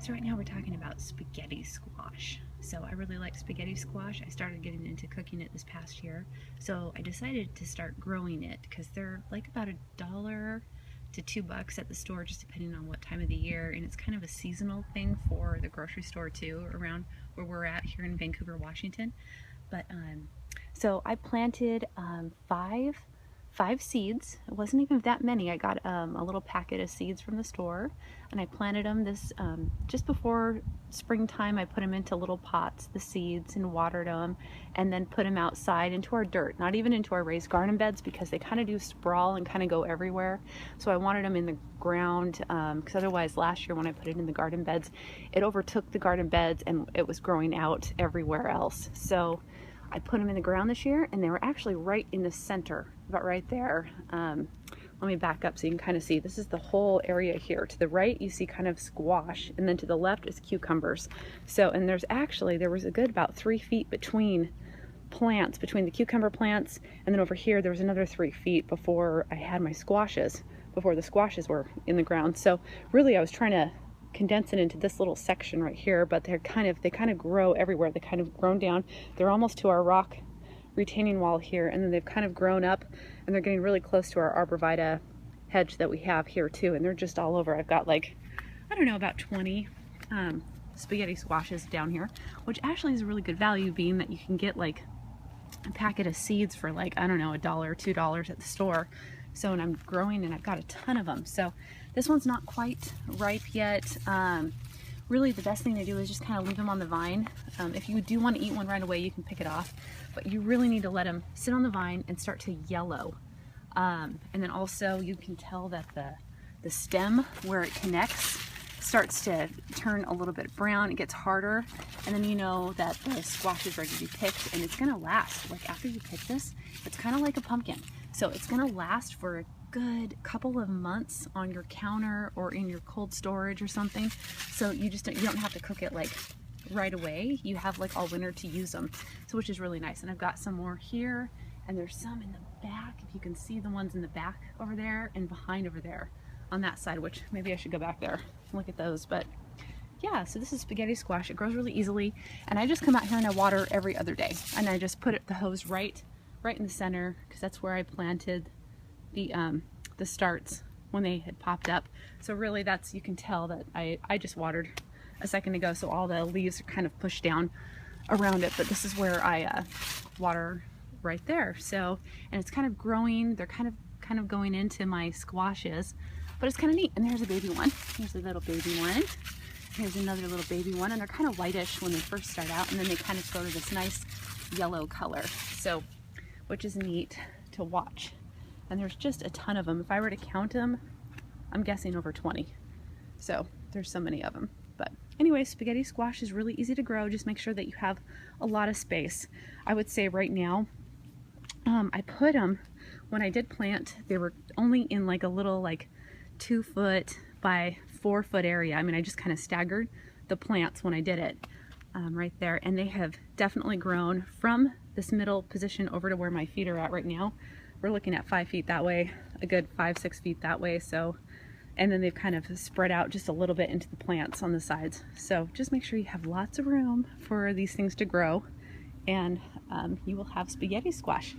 So right now we're talking about spaghetti squash. So I really like spaghetti squash. I started getting into cooking it this past year. So I decided to start growing it because they're like about $1 to $2 at the store, just depending on what time of the year. And it's kind of a seasonal thing for the grocery store too, around where we're at here in Vancouver, Washington. But so I planted five seeds. It wasn't even that many. I got a little packet of seeds from the store, and I planted them this just before springtime. I put them into little pots, the seeds, and watered them, and then put them outside into our dirt, not even into our raised garden beds, because they kind of do sprawl and kind of go everywhere. So I wanted them in the ground, because otherwise last year when I put it in the garden beds, it overtook the garden beds and it was growing out everywhere else. So I put them in the ground this year, and they were actually right in the center, about right there. Let me back up so you can kind of see. This is the whole area here. To the right, you see kind of squash, and then to the left is cucumbers. So, and there was a good about 3 feet between plants, between the cucumber plants, and then over here there was another 3 feet before I had my squashes, before the squashes were in the ground. So really I was trying to condense it into this little section right here, but they kind of grow everywhere. They kind of grown down. They're almost to our rock retaining wall here, and then they've kind of grown up, and they're getting really close to our arborvitae hedge that we have here too, and they're just all over. I've got like, I don't know, about 20 spaghetti squashes down here, which actually is a really good value, being that you can get like a packet of seeds for like, I don't know, $1 or $2 at the store. So, and I'm growing, and I've got a ton of them. So this one's not quite ripe yet. Really the best thing to do is just kind of leave them on the vine. If you do want to eat one right away, you can pick it off, but you really need to let them sit on the vine and start to yellow. And then also you can tell that the stem where it connects starts to turn a little bit brown. It gets harder, and then you know that the squash is ready to be picked, and it's gonna last. Like after you pick this, it's kind of like a pumpkin. So it's gonna last for a good couple of months on your counter or in your cold storage or something. So you don't have to cook it like right away. You have like all winter to use them. So which is really nice. And I've got some more here, and there's some in the back. If you can see the ones in the back over there and behind over there on that side, which maybe I should go back there and look at those. But yeah, so this is spaghetti squash. It grows really easily, and I just come out here and I water every other day, and I just put the hose right in the center, because that's where I planted the starts when they had popped up. So really you can tell that I just watered a second ago, so all the leaves are kind of pushed down around it, but this is where I water right there. So, and it's kind of growing. They're kind of going into my squashes, but it's kind of neat. And there's a baby one. Here's a little baby one. Here's another little baby one, and they're kind of whitish when they first start out, and then they kind of go to this nice yellow color. So, which is neat to watch. And there's just a ton of them. If I were to count them, I'm guessing over 20. So there's so many of them. But anyway, spaghetti squash is really easy to grow. Just make sure that you have a lot of space. I would say right now, I put them, when I did plant, they were only in like a little like 2 foot by 4 foot area. I mean, I just kind of staggered the plants when I did it right there. And they have definitely grown from this middle position over to where my feet are at right now. We're looking at 5 feet that way, a good 5-6 feet that way. So, and then they've kind of spread out just a little bit into the plants on the sides. So just make sure you have lots of room for these things to grow, and you will have spaghetti squash.